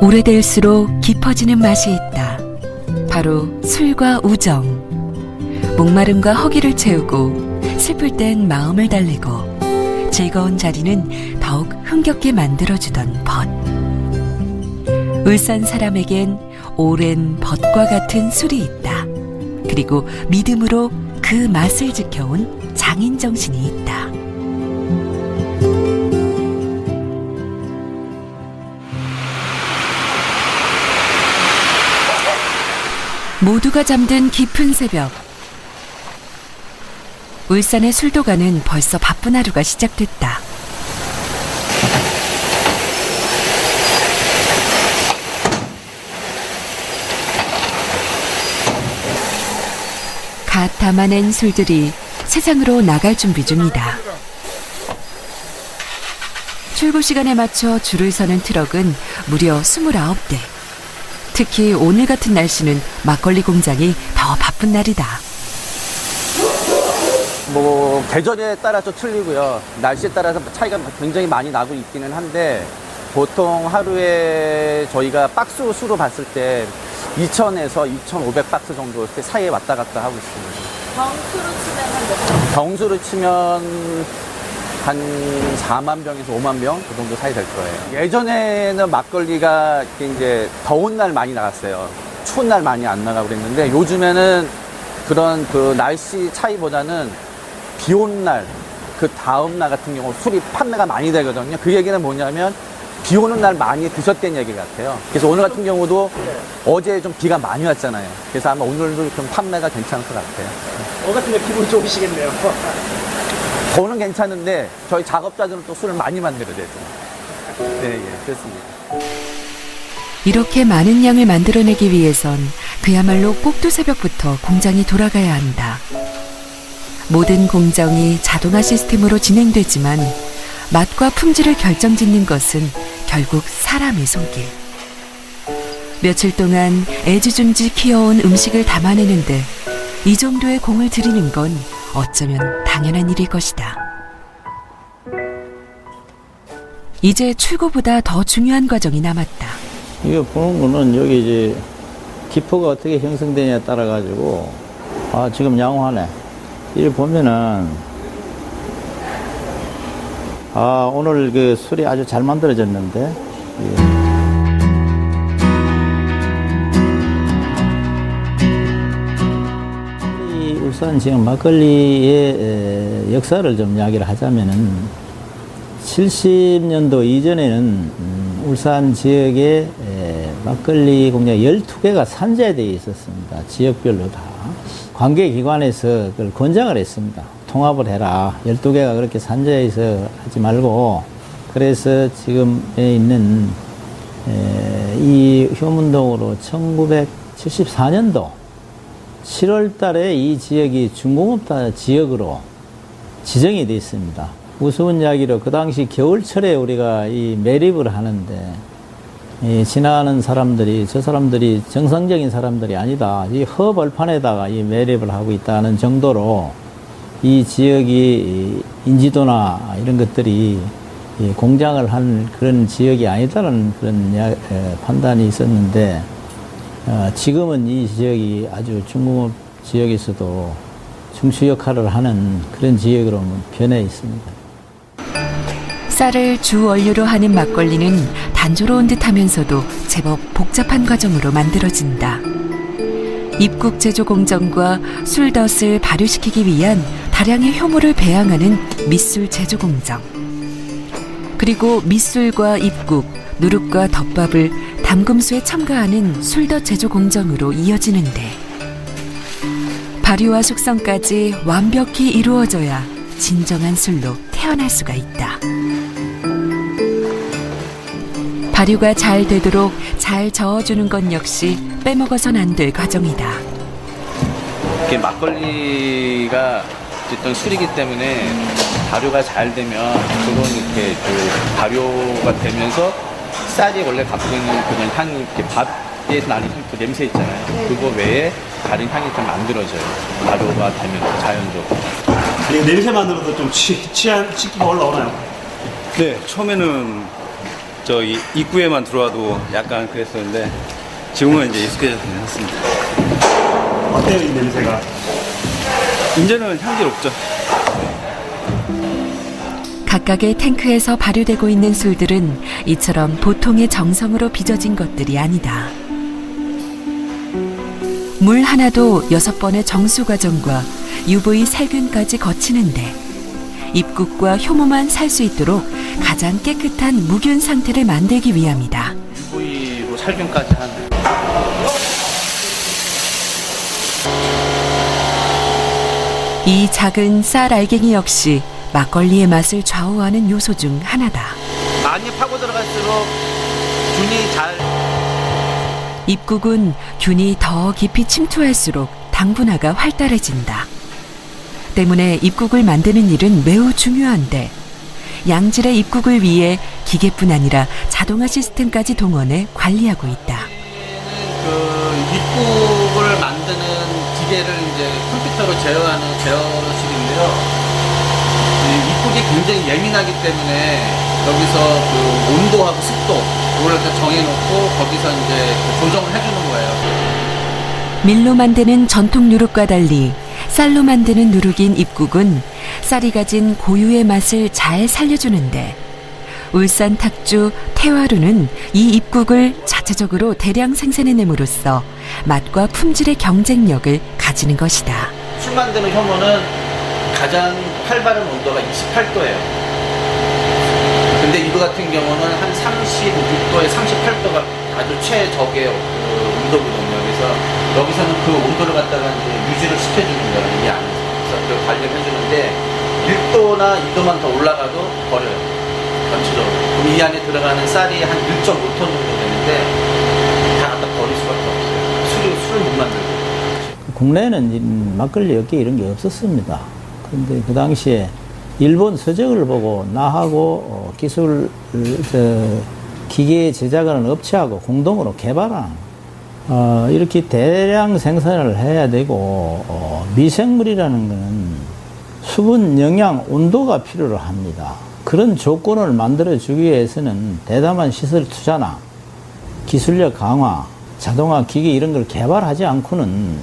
오래될수록 깊어지는 맛이 있다. 바로 술과 우정. 목마름과 허기를 채우고 슬플 땐 마음을 달래고 즐거운 자리는 더욱 흥겹게 만들어주던 벗. 울산 사람에겐 오랜 벗과 같은 술이 있다. 그리고 믿음으로 그 맛을 지켜온 장인 정신이 있다. 모두가 잠든 깊은 새벽. 울산의 술도가는 벌써 바쁜 하루가 시작됐다. 갓 담아낸 술들이 세상으로 나갈 준비 중이다. 출고 시간에 맞춰 줄을 서는 트럭은 무려 29대. 특히 오늘 같은 날씨는 막걸리 공장이 더 바쁜 날이다. 계절에 따라서 틀리고요. 날씨에 따라서 차이가 굉장히 많이 나고 있기는 한데, 보통 하루에 저희가 박스 수로 봤을 때 2,000에서 2,500박스 정도 사이에 왔다 갔다 하고 있습니다. 병수로 치면 한 4만 병에서 5만 병 그 정도 사이 될 거예요. 예전에는 막걸리가 이제 더운 날 많이 나갔어요. 추운 날 많이 안 나가고 그랬는데, 요즘에는 그런 그 날씨 차이보다는 비 오는 날, 그 다음 날 같은 경우 술이 판매가 많이 되거든요. 그 얘기는 뭐냐면 비 오는 날 많이 드셨다는 얘기 같아요. 그래서 오늘 같은 경우도 어제 좀 비가 많이 왔잖아요. 그래서 아마 오늘도 좀 판매가 괜찮을 것 같아요. 오늘 같은 날 기분 좋으시겠네요. 저는 괜찮은데 저희 작업자들은 또 술을 많이 만들어야 되죠. 네, 그렇습니다. 이렇게 많은 양을 만들어내기 위해선 그야말로 꼭두새벽부터 공장이 돌아가야 한다. 모든 공정이 자동화 시스템으로 진행되지만 맛과 품질을 결정짓는 것은 결국 사람의 손길. 며칠 동안 애지중지 키워온 음식을 담아내는데 이 정도의 공을 들이는 건 어쩌면 당연한 일일 것이다. 이제 출고보다 더 중요한 과정이 남았다. 이거 보는 거는 여기 이제 기포가 어떻게 형성되냐에 따라 가지고 지금 양호하네. 이를 보면은 오늘 그 술이 아주 잘 만들어졌는데. 예. 울산 지역 막걸리의 역사를 좀 이야기를 하자면은 70년도 이전에는 울산 지역에 막걸리 공장 12개가 산재되어 있었습니다. 지역별로 다. 관계기관에서 그걸 권장을 했습니다. 통합을 해라. 12개가 그렇게 산재해서 하지 말고. 그래서 지금에 있는 이 효문동으로 1974년도 7월 달에 이 지역이 중공업 지역으로 지정이 되어 있습니다. 우스운 이야기로 그 당시 겨울철에 우리가 이 매립을 하는데 지나가는 사람들이 저 사람들이 정상적인 사람들이 아니다. 이 허벌판에다가 이 매립을 하고 있다는 정도로 이 지역이 인지도나 이런 것들이 공장을 한 그런 지역이 아니다라는 그런 판단이 있었는데 지금은 이 지역이 아주 중공업 지역에서도 중추 역할을 하는 그런 지역으로 변해 있습니다. 쌀을 주 원료로 하는 막걸리는 단조로운 듯하면서도 제법 복잡한 과정으로 만들어진다. 입국 제조 공정과 술덫을 발효시키기 위한 다량의 효모를 배양하는 밑술 제조 공정. 그리고 밑술과 입국, 누룩과 덮밥을 담금수에 첨가하는 술덫 제조 공정으로 이어지는데 발효와 숙성까지 완벽히 이루어져야 진정한 술로 태어날 수가 있다. 발효가 잘 되도록 잘 저어주는 것 역시 빼먹어선 안 될 과정이다. 이게 막걸리가 어쨌든 술이기 때문에 발효가 잘 되면 그런 이렇게 그 발효가 되면서 쌀이 원래 갖고 있는 그런 향이 이렇게 밥에 나는 그 냄새 있잖아요. 그거 외에 다른 향이 좀 만들어져요. 발효가 되면 자연적으로. 이 냄새만으로도 좀 취기가 올라오나요? 네, 처음에는 저기 입구에만 들어와도 약간 그랬었는데 지금은 이제 익숙해져서 괜찮습니다. 어때요, 이 냄새가? 이제는 향기롭죠. 각각의 탱크에서 발효되고 있는 술들은 이처럼 보통의 정성으로 빚어진 것들이 아니다. 물 하나도 6번의 정수 과정과 UV 살균까지 거치는데 입국과 효모만 살 수 있도록 가장 깨끗한 무균 상태를 만들기 위함이다. UV로 살균까지 한. 이 작은 쌀 알갱이 역시 막걸리의 맛을 좌우하는 요소 중 하나다. 많이 파고 들어갈수록 균이 잘. 입국은 균이 더 깊이 침투할수록 당분화가 활달해진다. 때문에 입국을 만드는 일은 매우 중요한데 양질의 입국을 위해 기계뿐 아니라 자동화 시스템까지 동원해 관리하고 있다. 그 입국을 만드는 기계를 이제 컴퓨터로 제어식인데요. 입국이 굉장히 예민하기 때문에 여기서 그 온도하고 습도 이걸 정해놓고 거기서 이제 조정을 해주는 거예요. 밀로 만드는 전통 누룩과 달리 쌀로 만드는 누룩인 입국은 쌀이 가진 고유의 맛을 잘 살려주는데 울산 탁주 태화루는 이 입국을 자체적으로 대량 생산해냄으로써 맛과 품질의 경쟁력을 가지는 것이다. 술 만드는 효모는 가장 활발한 온도가 28도예요. 근데 이거 같은 경우는 한 36도에 38도가 아주 최적의 온도거든요. 그래서 여기서는 그 온도를 갖다가 이제 유지를 시켜주는 거예요. 이 안에서. 그래서 그걸 관리를 해주는데 1도나 2도만 더 올라가도 버려요. 전체적으로. 그럼 이 안에 들어가는 쌀이 한 1.5톤 정도 되는데 다 갖다 버릴 수밖에 없어요. 술을 못 만들고. 국내에는 막걸리 업계 이런 게 없었습니다. 근데 그 당시에 일본 서적을 보고 나하고 기술 기계 제작하는 업체하고 공동으로 개발한 이렇게 대량 생산을 해야 되고 미생물이라는 것은 수분, 영양, 온도가 필요로 합니다. 그런 조건을 만들어주기 위해서는 대담한 시설 투자나 기술력 강화, 자동화 기계 이런 걸 개발하지 않고는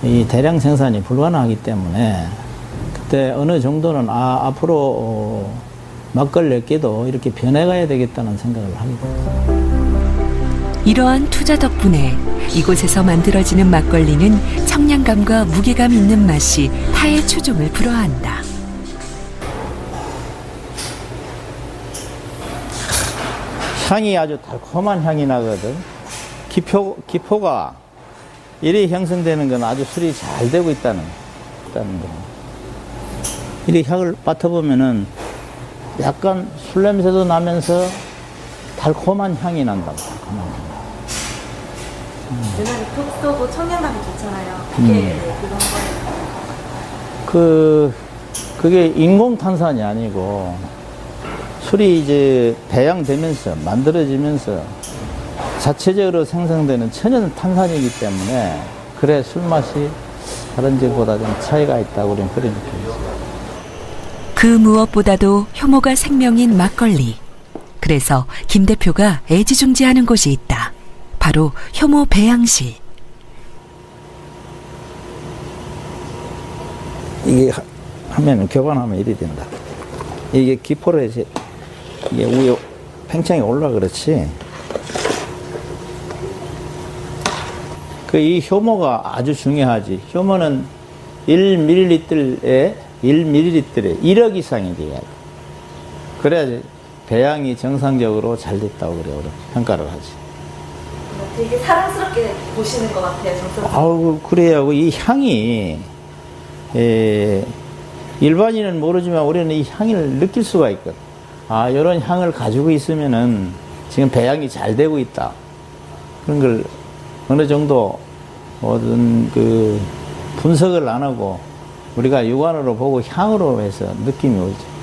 이 대량 생산이 불가능하기 때문에 그때 어느 정도는 앞으로 막걸리 업계도 이렇게 변해가야 되겠다는 생각을 하게 됩니다. 이러한 투자 덕분에 이곳에서 만들어지는 막걸리는 청량감과 무게감 있는 맛이 타의 추종을 불허한다. 향이 아주 달콤한 향이 나거든. 기포가 이리 형성되는 건 아주 술이 잘 되고 있다는 거. 이리 향을 맡아보면은 약간 술 냄새도 나면서 달콤한 향이 난다. 유난히 톡 쏘고 청량감이 좋잖아요. 그게 그런 거예요. 그게 인공탄산이 아니고 술이 이제 배양되면서 만들어지면서 자체적으로 생성되는 천연 탄산이기 때문에 그래 술맛이 다른 지보다 좀 차이가 있다고 우리는 그렇게 느껴요. 그 무엇보다도 효모가 생명인 막걸리. 그래서 김 대표가 애지중지하는 곳이 있다. 바로 효모 배양실. 이게 하면 교반하면 이리 된다. 이게 기포로 해서 이게 위에 팽창이 올라 그렇지. 이 효모가 아주 중요하지. 효모는 1ml에 1억 이상이 돼야 돼. 그래야지 배양이 정상적으로 잘 됐다고 그래 평가를 하지. 되게 사랑스럽게 보시는 것 같아요, 정선. 아우 그래야 이 향이 일반인은 모르지만 우리는 이 향을 느낄 수가 있거든. 아 이런 향을 가지고 있으면은 지금 배양이 잘 되고 있다. 그런 걸 어느 정도 어떤 그 분석을 안 하고 우리가 육안으로 보고 향으로 해서 느낌이 오죠.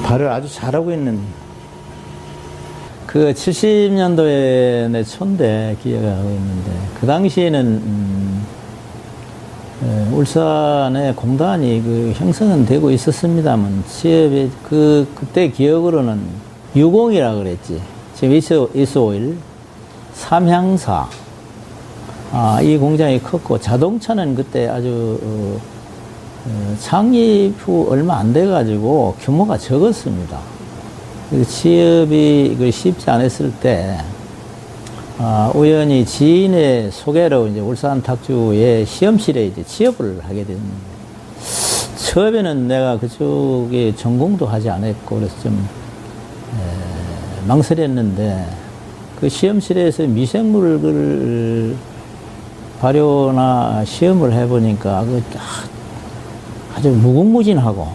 발을 아주 잘하고 있는 그 70년도에 내 초인데 기억하고 있는데 그 당시에는 울산에 공단이 그 형성은 되고 있었습니다만 취업에 그때 기억으로는 유공이라 그랬지. 지금 이스오일, 삼향사. 이 공장이 컸고 자동차는 그때 아주 창립 후 얼마 안 돼 가지고 규모가 적었습니다. 취업이 쉽지 않았을 때 우연히 지인의 소개로 이제 울산 탁주의 시험실에 이제 취업을 하게 됐는데, 처음에는 내가 그쪽에 전공도 하지 않았고 그래서 좀 망설였는데, 그 시험실에서 미생물을 발효나 시험을 해보니까 아주 무궁무진하고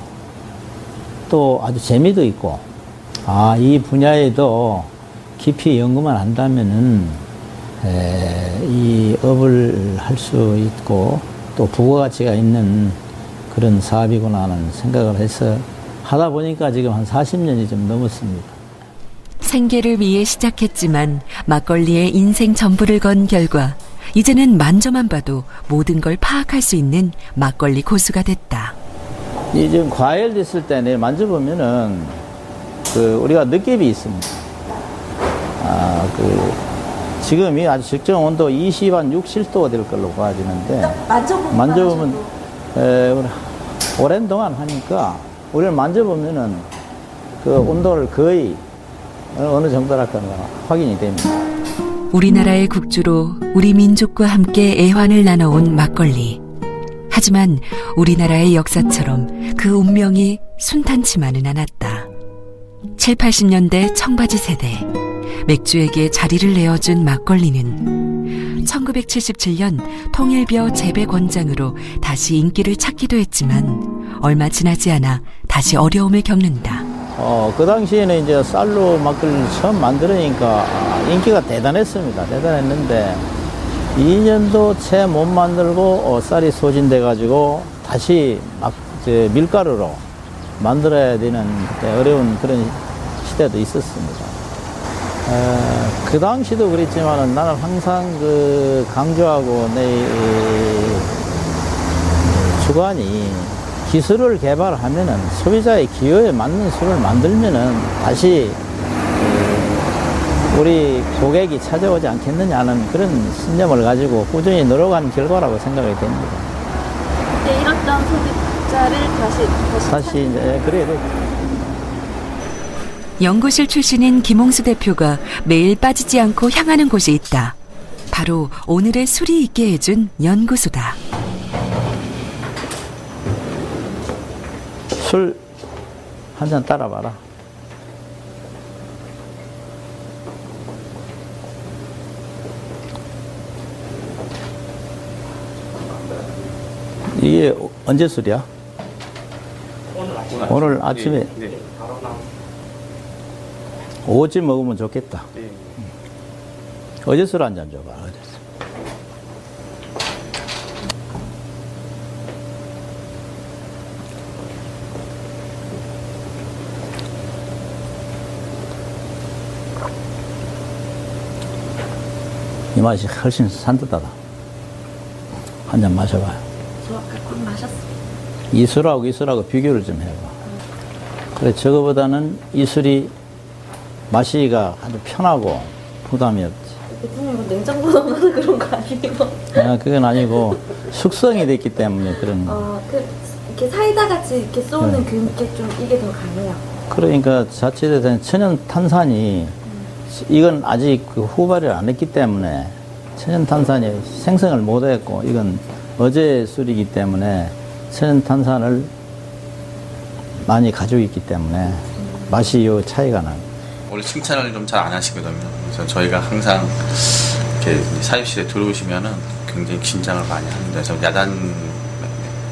또 아주 재미도 있고, 이 분야에도 깊이 연구만 한다면은 이 업을 할 수 있고 또 부가가치가 있는 그런 사업이구나 하는 생각을 해서 하다 보니까 지금 한 40년이 좀 넘었습니다. 생계를 위해 시작했지만 막걸리에 인생 전부를 건 결과 이제는 만져만 봐도 모든 걸 파악할 수 있는 막걸리 고수가 됐다. 이 지금 과열됐을 때 내 만져보면은 우리가 느낌이 있습니다. 지금이 아주 적정 온도 20한 60도가 될 걸로 봐지는데, 만져보면 오랜 동안 하니까 우리를 만져보면은 그 온도를 거의 어느 정도랄까 확인이 됩니다. 우리나라의 국주로 우리 민족과 함께 애환을 나눠온 막걸리. 하지만 우리나라의 역사처럼 그 운명이 순탄치만은 않았다. 7, 80년대 청바지 세대, 맥주에게 자리를 내어준 막걸리는 1977년 통일벼 재배 권장으로 다시 인기를 찾기도 했지만 얼마 지나지 않아 다시 어려움을 겪는다. 그 당시에는 이제 쌀로 막걸리를 처음 만들으니까 인기가 대단했습니다. 대단했는데 2년도 채 못 만들고 쌀이 소진돼가지고 다시 밀가루로 만들어야 되는 그때 어려운 그런 시대도 있었습니다. 그 당시도 그랬지만은 나는 항상 강조하고 내 주관이 기술을 개발하면은 소비자의 기호에 맞는 술을 만들면은 다시 우리 고객이 찾아오지 않겠느냐는 그런 신념을 가지고 꾸준히 노력한 결과라고 생각이 됩니다. 그때 잃었던 소비자를 다시 이제 그래도 연구실 출신인 김홍수 대표가 매일 빠지지 않고 향하는 곳이 있다. 바로 오늘의 술이 있게 해준 연구소다. 술 한 잔 따라봐라. 이게 언제 술이야? 오늘 아침에. 네. 바로 나온. 오후쯤 먹으면 좋겠다. 네. 어제 술 한 잔 줘봐. 어제 술. 이 맛이 훨씬 산뜻하다. 한 잔 마셔봐요. 저 아까 꼭 마셨어요. 이 술하고 비교를 좀 해봐. 그래, 저거보다는 이 술이 마시기가 아주 편하고 부담이 없지. 대표님 이거 냉장고 넣어놔서 그런 거 아니에요? 그건 아니고 숙성이 됐기 때문에 그런. 이렇게 사이다 같이 이렇게 쏘는 그게 좀 이게 더 강해요. 그러니까 자칫해서 천연 탄산이 이건 아직 후발을 안 했기 때문에 천연 탄산이 생성을 못 했고, 이건 어제 술이기 때문에 천연 탄산을 많이 가지고 있기 때문에 맛이 요 차이가 나요. 원래 칭찬을 좀 잘 안 하시거든요. 그래서 저희가 항상 이렇게 사입실에 들어오시면은 굉장히 긴장을 많이 합니다. 저 야단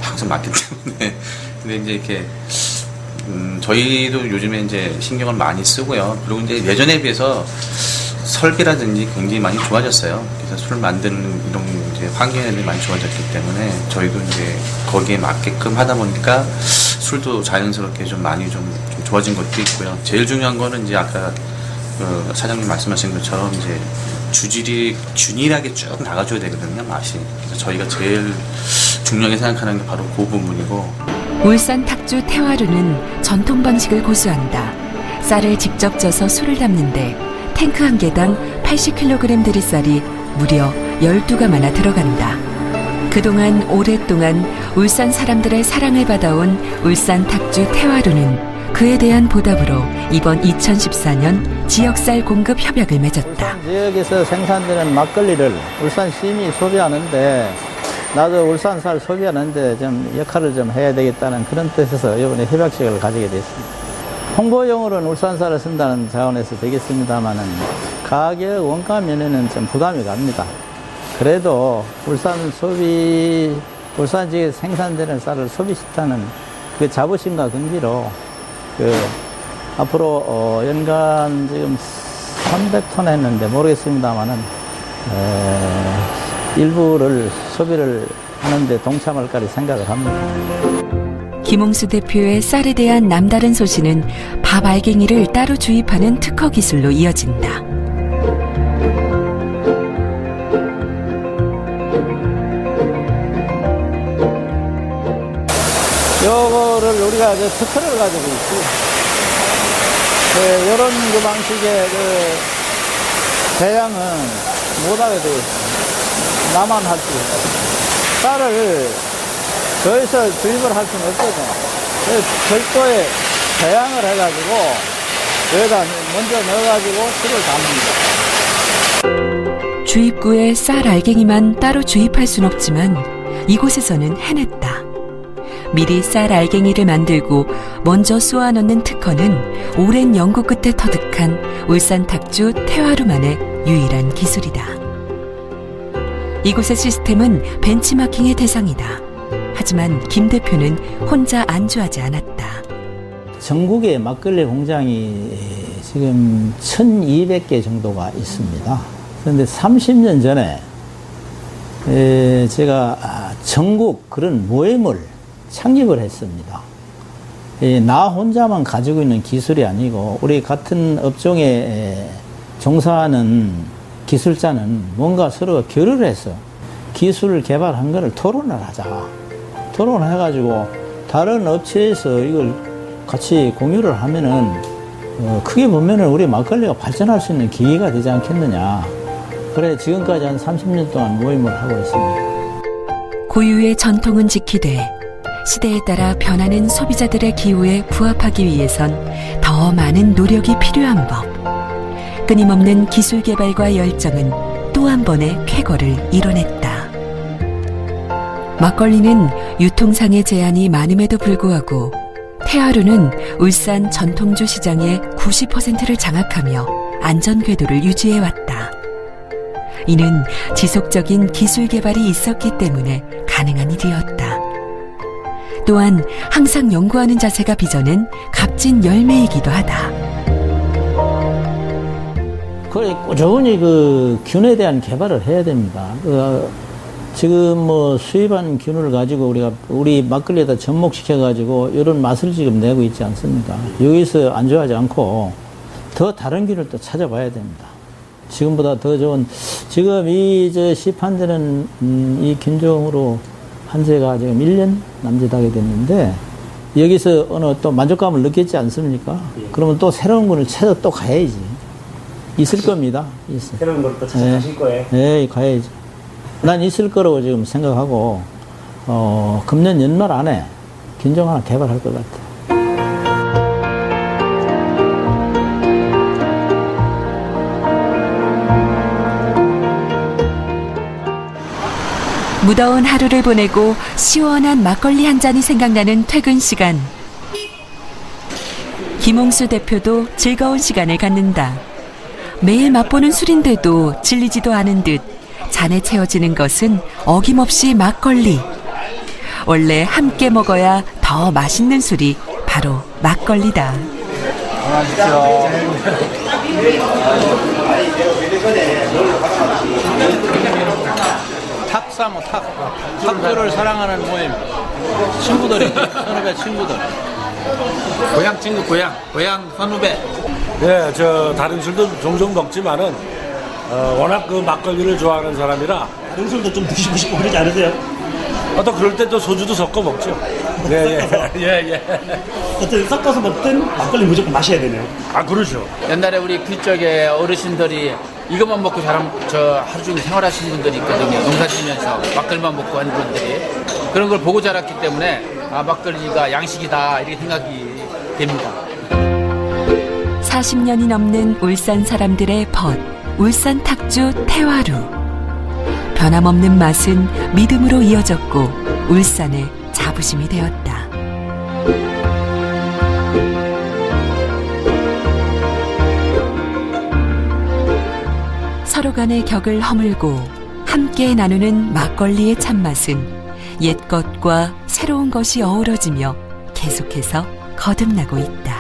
항상 맞기 때문에. 근데 이제 이렇게 저희도 요즘에 이제 신경을 많이 쓰고요. 그리고 이제 예전에 비해서 설비라든지 굉장히 많이 좋아졌어요. 그래서 술 만드는 이런 이제 환경이 많이 좋아졌기 때문에 저희도 이제 거기에 맞게끔 하다 보니까 술도 자연스럽게 좀 많이 좀 좋아진 것도 있고요. 제일 중요한 거는 이제 아까 사장님 말씀하신 것처럼 이제 주질이 균일하게 쭉 나가줘야 되거든요, 맛이. 그래서 저희가 제일 중요하게 생각하는 게 바로 그 부분이고. 울산 탁주 태화루는 전통 방식을 고수한다. 쌀을 직접 쪄서 술을 담는데 탱크 한 개당 80kg 들이쌀이 무려 12가마나 들어간다. 그동안 오랫동안 울산 사람들의 사랑을 받아온 울산 탁주 태화루는 그에 대한 보답으로 이번 2014년 지역쌀 공급 협약을 맺었다. 울산 지역에서 생산되는 막걸리를 울산 시민이 소비하는데 나도 울산쌀 소비하는데 좀 역할을 좀 해야 되겠다는 그런 뜻에서 이번에 협약식을 가지게 됐습니다. 홍보용으로는 울산쌀을 쓴다는 자원에서 되겠습니다만은 가격 원가 면에는 좀 부담이 갑니다. 그래도 울산 지역에 생산되는 쌀을 소비시키는 그 자부심과 긍지로 앞으로 연간 지금 300톤 했는데 모르겠습니다만은 일부를 소비를 하는데 동참할 거리 생각을 합니다. 김홍수 대표의 쌀에 대한 남다른 소신은 밥 알갱이를 따로 주입하는 특허 기술로 이어진다. 요거를 우리가 특허를 가지고 있고, 이런 그 방식의 배양은 못하게 되어 있습니다. 나만 할 수 있다. 쌀을 거기서 주입을 할 수는 없거든. 별도의 배양을 해가지고, 여기다 먼저 넣어가지고 술을 담습니다. 주입구에 쌀 알갱이만 따로 주입할 순 없지만 이곳에서는 해냈다. 미리 쌀 알갱이를 만들고 먼저 쏘아 넣는 특허는 오랜 연구 끝에 터득한 울산 탁주 태화루만의 유일한 기술이다. 이곳의 시스템은 벤치마킹의 대상이다. 하지만 김 대표는 혼자 안주하지 않았다. 전국에 막걸리 공장이 지금 1200개 정도가 있습니다. 그런데 30년 전에 제가 전국 그런 모임을 창립을 했습니다. 나 혼자만 가지고 있는 기술이 아니고 우리 같은 업종에 종사하는 기술자는 뭔가 서로 결의를 해서 기술을 개발한 거를 토론을 하자. 토론해가지고 다른 업체에서 이걸 같이 공유를 하면은 크게 보면은 우리 막걸리가 발전할 수 있는 기회가 되지 않겠느냐. 그래 지금까지 한 30년 동안 모임을 하고 있습니다. 고유의 전통은 지키되 시대에 따라 변하는 소비자들의 기호에 부합하기 위해선 더 많은 노력이 필요한 법. 끊임없는 기술 개발과 열정은 또 한 번의 쾌거를 이뤄냈다. 막걸리는 유통상의 제한이 많음에도 불구하고 태화루는 울산 전통주 시장의 90%를 장악하며 안전 궤도를 유지해왔다. 이는 지속적인 기술 개발이 있었기 때문에 가능한 일이었다. 또한 항상 연구하는 자세가 빚어낸 값진 열매이기도 하다. 꾸준히 그 균에 대한 개발을 해야 됩니다. 지금 뭐 수입한 균을 가지고 우리 막걸리에다 접목시켜가지고 이런 맛을 지금 내고 있지 않습니까? 여기서 안주하지 않고 더 다른 균을 또 찾아봐야 됩니다. 지금보다 더 좋은, 지금 시판되는 이 균종으로 한 지가 지금 1년 남짓하게 됐는데, 여기서 어느 또 만족감을 느꼈지 않습니까? 그러면 또 새로운 균을 찾아 또 가야지. 있을 겁니다. 있어. 새로운 걸 또 찾아가실 거예요? 네, 가야죠. 난 있을 거라고 지금 생각하고, 금년 연말 안에 균종 하나 개발할 것 같아요. 무더운 하루를 보내고 시원한 막걸리 한 잔이 생각나는 퇴근 시간. 김홍수 대표도 즐거운 시간을 갖는다. 매일 맛보는 술인데도 질리지도 않은 듯 잔에 채워지는 것은 어김없이 막걸리. 원래 함께 먹어야 더 맛있는 술이 바로 막걸리다. 안녕하십시오. 탁사모 탁주를 사랑하는 모임 친구들이 선후배 친구들 고향 친구 고향 선후배. 네, 다른 술도 종종 먹지만은 워낙 그 막걸리를 좋아하는 사람이라 다른 술도 좀 드시고 싶고 그러지 않으세요? 또 그럴 때 또 소주도 섞어 먹죠. 예. 어쨌든 섞어서 먹든 막걸리 무조건 마셔야 되네요. 아, 그러죠. 옛날에 우리 그쪽에 어르신들이 이것만 먹고 하루 종일 생활하시는 분들이 있거든요. 농사 지면서 막걸리만 먹고 하는 분들이. 그런 걸 보고 자랐기 때문에 막걸리가 양식이다 이렇게 생각이 됩니다. 40년이 넘는 울산 사람들의 벗, 울산 탁주 태화루. 변함없는 맛은 믿음으로 이어졌고 울산의 자부심이 되었다. 서로 간의 격을 허물고 함께 나누는 막걸리의 참맛은 옛것과 새로운 것이 어우러지며 계속해서 거듭나고 있다.